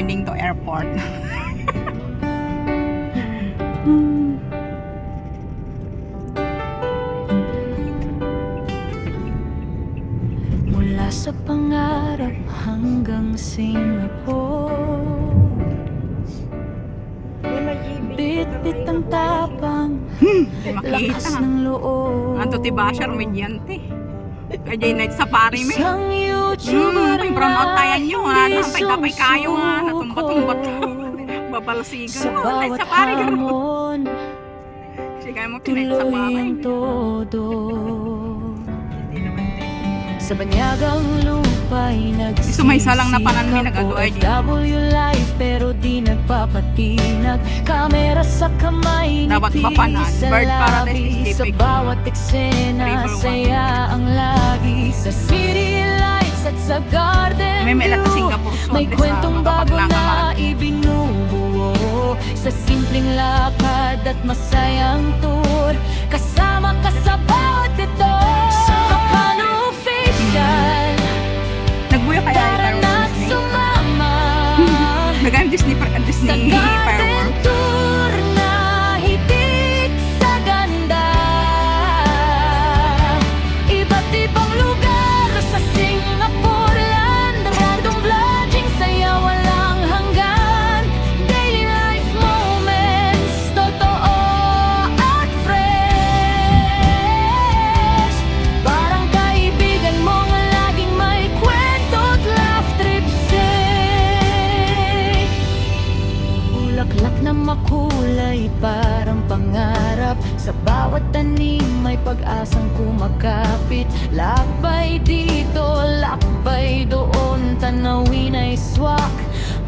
boarding to airport. Mula sa pangarap hanggang Singapore, bit-bit ang tapang, lakas Makita. ng loob. Anto ti Basher medyante. Kaya na sa pari me. Isang YouTuber Yung brown out tayan nyo. Tapay kayo nga. sumusuko Natumbat-tumbat. Babalasigan. sa bawat Sa pari ka. hamon, Sige mo pinay sa tuloy pari. ang todo. Sa banyagang lupa'y Sumaysa lang na panan may nag-aduay di. OFW life pero di nagpapatinag. Kamera sa kamay, Dapat ngiti mapanan. sa Bird Paradise labi. is Sa typical. bawat eksena, River saya ang lagi. Sa city lights at sa garden May mailat sa view, Singapore so may sa kwentong bago na kapag ibinubuo. Sa simpleng lakad at masayang tour, kasama ka sa bawat ito. Sa Kapano Official, Nagbuya kaya tara yung na Disney. sumama Nagayang Disney sa Disney garden fireworks. tour na hitik sa ganda. Iba't ibang lugar sa Singapore land. Random vlogging, saya walang hanggan. Daily life moments, totoo at fresh. Parang kaibigan mong laging may kwento't laugh trips eh. Bulaklak na makulay parang pangarap. Sa bawat tanim may pag-asang kumakapit. Lakbay dito, lakbay doon, tanawin ay swak.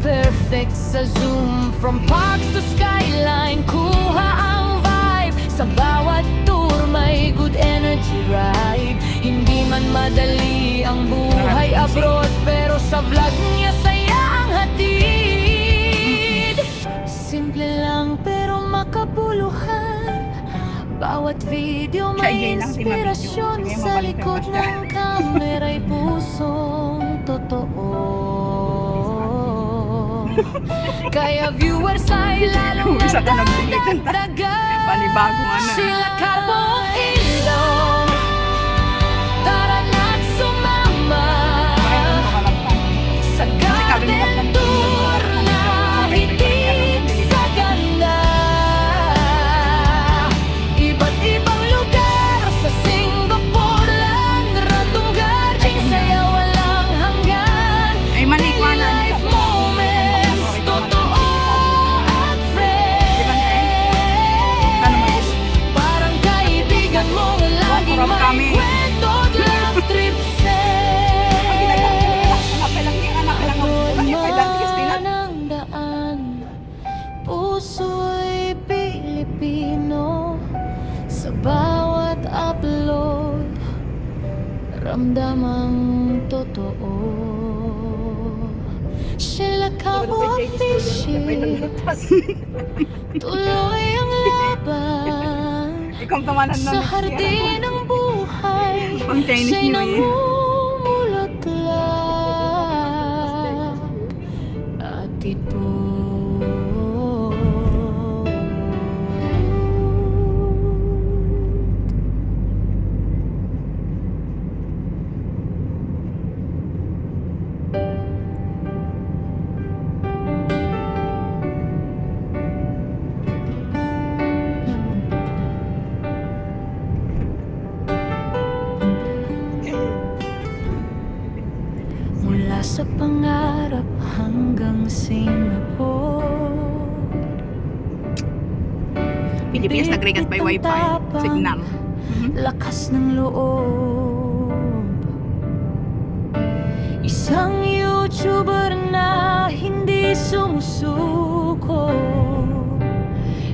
Perfect sa zoom, from parks to skyline, kuha ang vibe. Sa bawat tour may good energy ride. Hindi man madali ang buhay abroad, pero sa vlog niya saya ang hatid. Simple lang pero makabuluhan. Bawat video Siya, may yun lang, di mabidyo. inspirasyon. Sige, Sa mabalik likod ka pa siya. ng kamera'y pusong totoo. Kaya viewers ay lalong Isa ka nagpilitan ta. nadadagdagan. Panibagong ano. Sila Carbo Ilong, tara na't sumama sa garden tour na hitik sa ganda. Iba't ibang lugar sa Singapore land. Random garden, saya walang hanggan. Ay manikwa na. Life moments, totoo at fresh. Parang kaibigan mong laging From may kami. kwento't laugh trips eh. Daan ang daan, puso'y Pilipino. Sa bawat upload, ramdam ang totoo. Sheila Cabo Official, tuloy ang laban. Ikaw tumanan na. Sa hardin ng buhay, Pang Chinese siya'y New Year. namumulaklak at ito. Mula sa pangarap hanggang Singapore, Pilipinas nag-regat by wifi. Signal. lakas ng loob. Isang YouTuber na hindi sumusuko.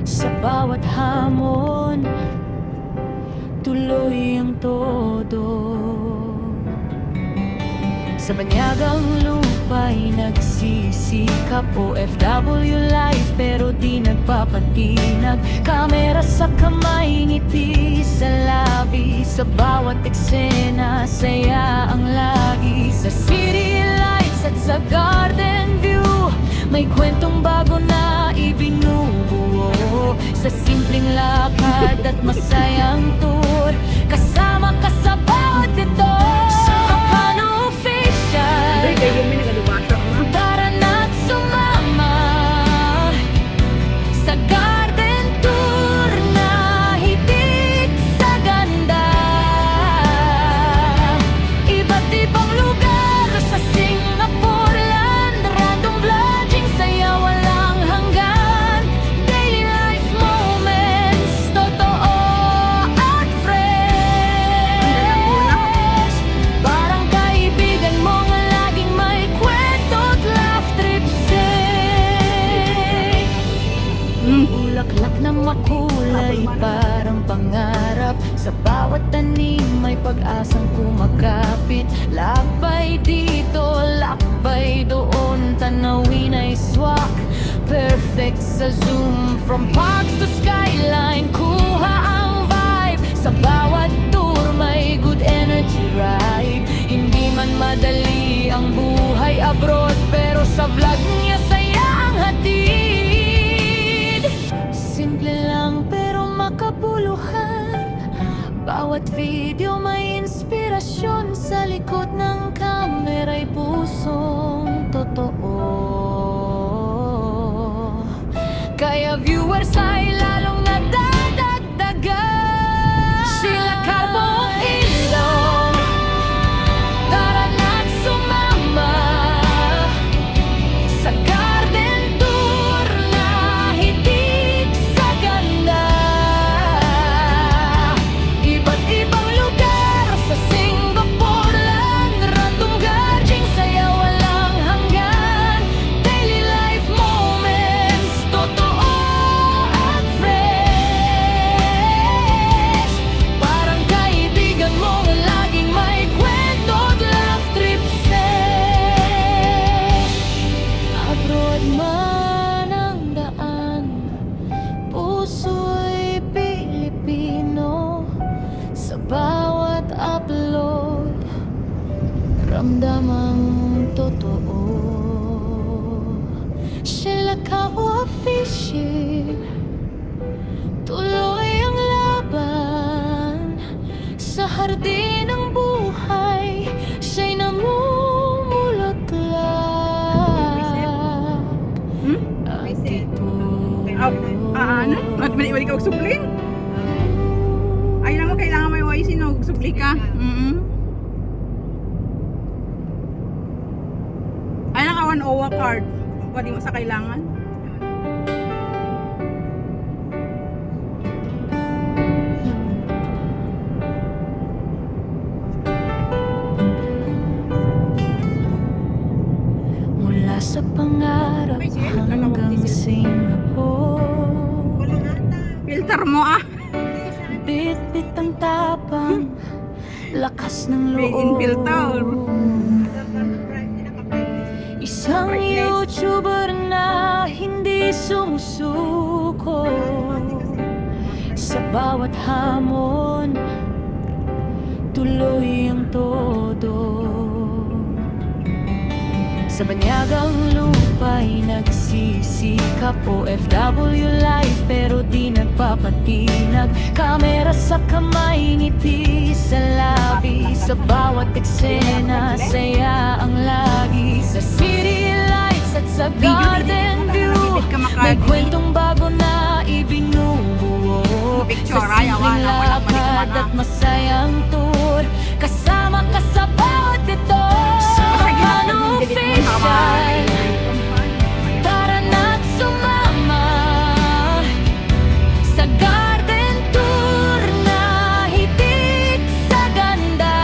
Sa bawat hamon, tuloy ang todo. Sa banyagang lupa'y nagsisikap. OFW life pero di nagpapatinag. Kamera sa kamay, ngiti sa labi. Sa bawat eksena, saya ang lagi. Sa city lights at sa garden view, may May kwentong bago na ibinubuo sa simpleng lakad at masayang tour. Kasama ka sa bawat ito. Sa Kapano Official, Kayo may nagadubasa na. tara na't sumama sa garden tour na hitik sa ganda. Iba't ibang lugar sa Singapore land, random vlogging, saya walang hanggan. Daily life moments, totoo at fresh. Parang kaibigan mong laging may kwento't laugh trips, Bulaklak na makulay, parang pangarap. Sa bawat tanim may pag-asang kumakapit. Lakbay dito, lakbay doon, tanawin ay swak. Perfect sa zoom, from parks to skyline, kuha ang vibe. Sa bawat tour may good energy ride. Hindi man madali ang buhay abroad, pero sa vlog niya saya ang hatid. Simple lang pero makabuluhan. Bawat video may inspirasyon. Sa likod ng kamera'y pusong totoo. Kaya viewers ay lalong nadadagdagan. Sheila Carbo Ilong, tara na't sumama sa garden tour na hitik sa ganda. Iba't ibang lugar sa Singapore land, random garging, saya walang hanggan. Daily life moments, totoo at fresh. Parang kaibigan mong laging may kwento't laugh trips, Abroad man ang daan, puso'y Pilipino. Sa bawat upload, ramdam ang totoo. Sheila Carbo Official, tuloy ang laban. Sa hardin ng buhay, siya'y namumulaklak. At ito, Ano? At balik ka magsubling? Ay naman, kailangan may voice no, magsubli ka. Ay naka 1 OWA card. Pwede mo sa kailangan. mula sa pangarap Ay, sige, hanggang lalawag din Singapore. Filter mo ah. Bit-bit ang tapang, lakas ng May infilter. loob. Isang YouTuber na hindi sumusuko. Sa bawat hamon, tuloy ang todo. Sa banyagang lupa'y nagsisikap, OFW life pero di nagpapatinag. Kamera sa kamay, ngiti sa labi. Sa bawat eksena, saya ang lagi. Sa city lights at sa garden view, may kwentong bago na ibinubuo. Sa simpleng lakad at masayang tour, kasama ka sa bawat ito. Sa Kapano Official, tara na't sumama sa garden tour na hitik sa ganda.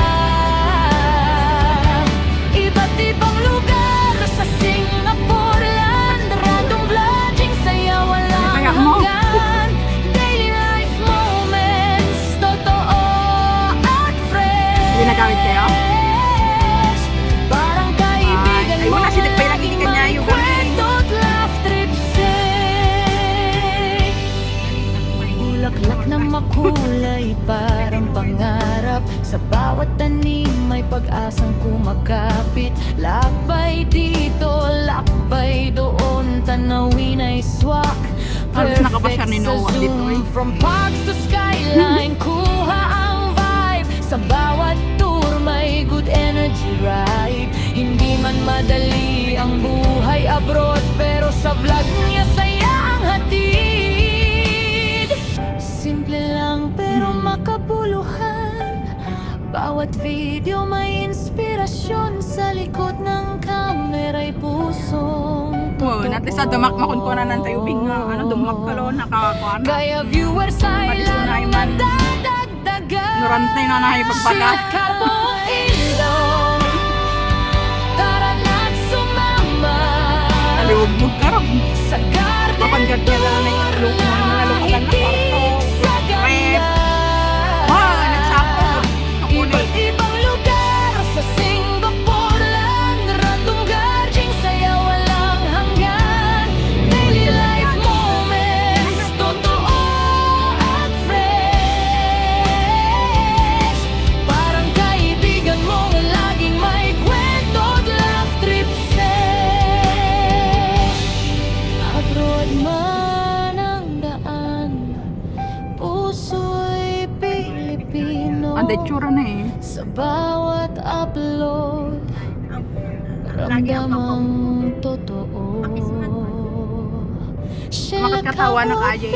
Iba't ibang lugar sa Singapore land, random vlogging, saya walang hanggan. Daily life moments, totoo at fresh. Hindi nagamit kayo? Parang kaibigan Ay, mo wala, sinagpay lang laging hindi kanya may yung kwento't laugh trips, Bulaklak na makulay, parang pangarap. Sa bawat tanim may pag-asang kumakapit. Lakbay dito, lakbay doon, tanawin ay swak. Halos nakapasyar ni Perfect sa Noah dito eh. zoom. From parks to skyline, kuha ang vibe. Sa bawat tour may good energy ride. Hindi man madali ang buhay abroad, pero sa vlog niya saya ang hatid. Simple lang pero makabuluhan. Bawat video may inspirasyon. Sa likod ng kamera'y pusong Wow, totoo. natin sa dumakmakon ko na ng tayubing nga. Ano, dumakalo, nakakuha na. Kaya viewers ay Pati sunay lalong man. nadadagdagan. Nurantay na nakipagbagat. Sila mo ilong. Tara na't sumama. Aliwag ka rin. Sa garden Kapagkat niya lang na yung lukman, mga lukutan na hitik sa ganda. Wow, nagsapot. Kapunay. Iba't ibang lugar sa Singapore land. Random garging saya walang hanggan. Daily life moments, totoo at fresh. Parang kaibigan mong laging may kwento't laugh trip sesh. Abroad man ang daan, puso'y Pilipino. Ang detsura na eh. Sa bawat upload, ramdamang totoo. Bakit katawa na ka, Jay?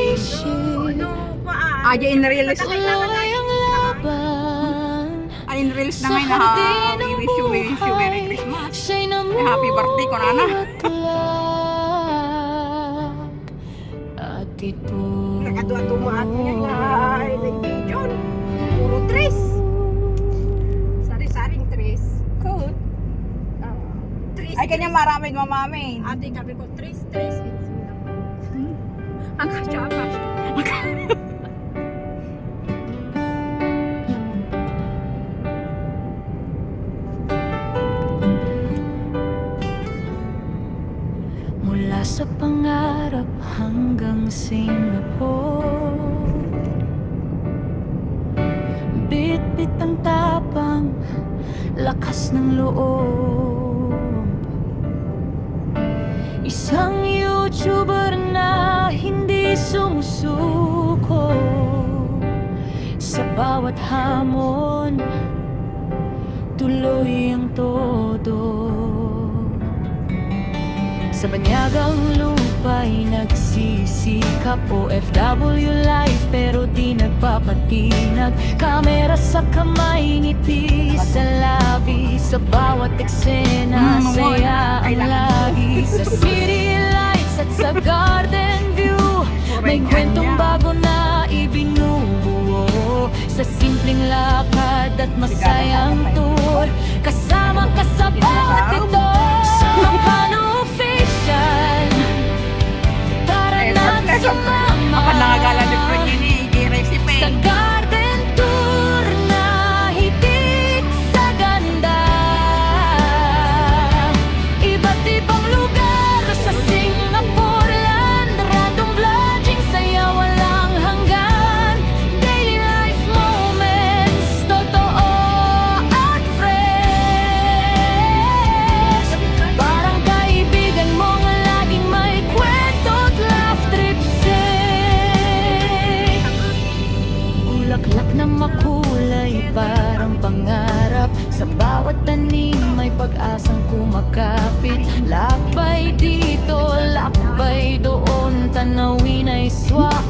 Aja in-release. Tuloy ang laban. Ay, in-release na Sa ngayon na hardin ng wish you Merry buhay, Christmas. siya'y Happy birthday ko, Nana. namumulaklak. At ito Nakadua tumaat niya ay nag-John. Puro tres. Sari-saring tres. Cool. Tres. Ay, kanya maraming mamamay. Ate, kabi ko tres, tres. Ang katsapa. mula sa pangarap hanggang Singapore. Bit-bit ang tapang, lakas ng loob. Isang YouTuber na hindi sumusuko. Sa bawat hamon, tuloy ang todo. Sa banyagang lupa'y nagsisikap. OFW life pero di nagpapatinag. Kamera sa kamay, ngiti sa labi. Sa bawat eksena, saya ang lagi. Sa city lights at sa garden view, may kwentong bago na ibinubuo. Sa simpleng lakad at masayang tour, kasama ka sa bawat ito. Pampano official, tara na sumama. Kapag nakagala ni Fred yun eh, i-recipe. Sa garden tour na hitik sa ganda. Iba't ibang lugar sa Singapore land. Random vlogging, saya walang hanggan. Daily life moments, totoo at fresh. Parang kaibigan mong laging may kwento't laugh trip say. Bulaklak na makulay, parang pangarap. Sa bawat tanim may pag-asang kumakapit. Lakbay dito, lakbay doon, tanawin ay swak.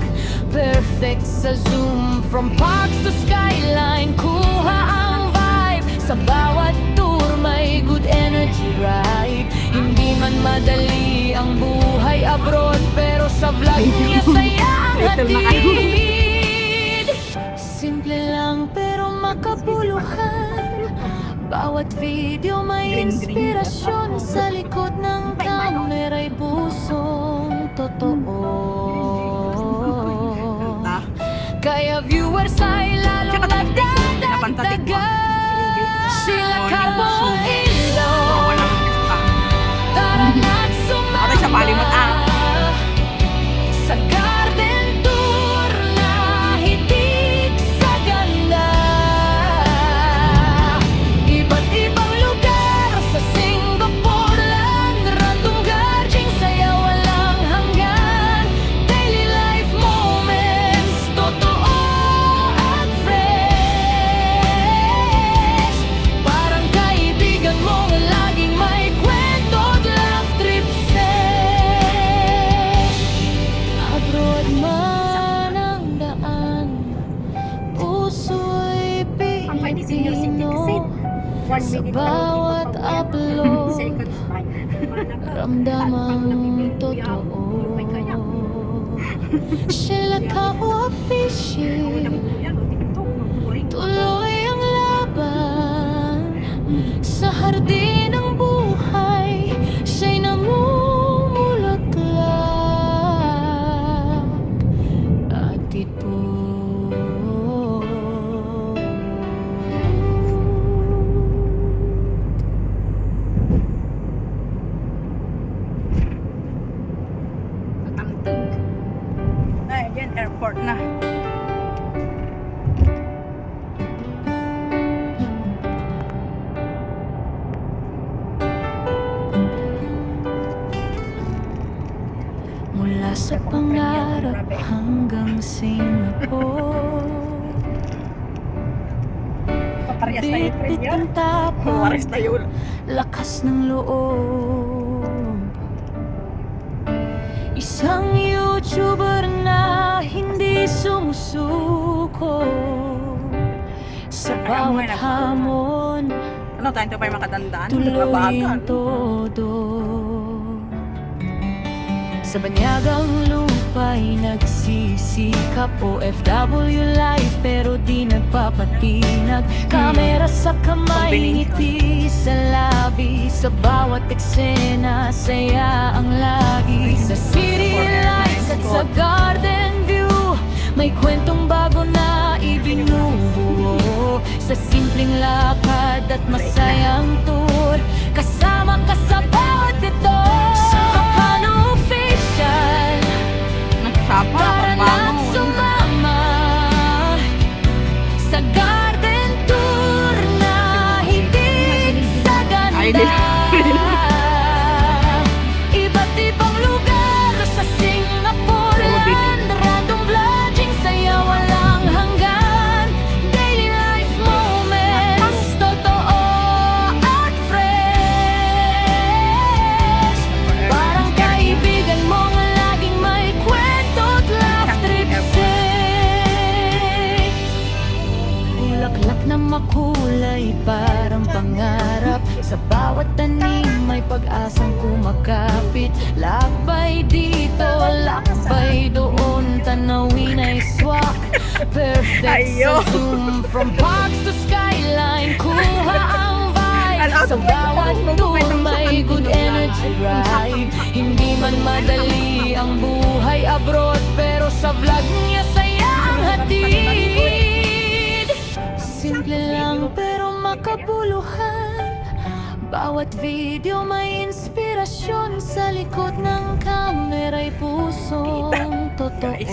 Perfect sa zoom, from parks to skyline, kuha ang vibe. Sa bawat tour may good energy ride. Hindi man madali ang buhay abroad, pero sa vlog niya saya ang hatid. Simple lang pero makabuluhan. Bawat video may inspirasyon. Sa likod ng kamera'y pusong totoo. Kaya viewers ay lalong nadadagdagan. Sila ka mo ilaw. Walang kasta. Tara na't sumama. Atay sa palimot Sa garden tour na hitik sa ganda. Iba't ibang lugar sa Singapore land. Random garging, saya walang 1 Sa minute bawat upload, seconds pa. ramdam ang totoo. Siya Official, tuloy ang laban sa hardin ng buhay. Siya'y namumulaklak at ito Tatangtog. Ay, yan, airport na. mula sa pangarap hanggang Singapore. Paparehas tayo Bit-bit premier. ang tapang, Pares tayo. lakas ng loob. Isang YouTuber na hindi sumusuko sa bawat hamon, Ano, tayo pa yung makatandaan? tuloy Nagbabagan. ang todo. Sa banyagang lupa'y nagsisikap, OFW life pero di nagpapatinag. Kamera sa kamay, ngiti sa labi, sa bawat eksena, saya ang lagi. Sa city lights at sa garden view, may kwentong bago na ibinubuo. Sa simpleng lakad at masayang tour, kasama ka sa bawat ito. Sa Kapano Official, Nagsapa, tara na't pagbangon. sumama sa garden tour na higit sa Ay, ganda. Iba't ibang lugar sa Singapore land, random vlogging, saya walang hanggan. Daily life moments, totoo at fresh. Parang kaibigan mong laging may kwento't laugh trip say. Bulaklak na makulay parang pangarap, sa bawat tanim may pag-asang kumakapit. Lakbay dito, lakbay doon, tanawin ay swak. Perfect sa Ayo. zoom, from parks to skyline, kuha ang vibe. Sa bawat tour may good energy ride. Hindi man madali ang buhay abroad, pero sa vlog niya saya ang hatid. Simple lang pero makabuluhan, bawat video may inspirasyon. Sa likod ng kamera'y pusong totoo.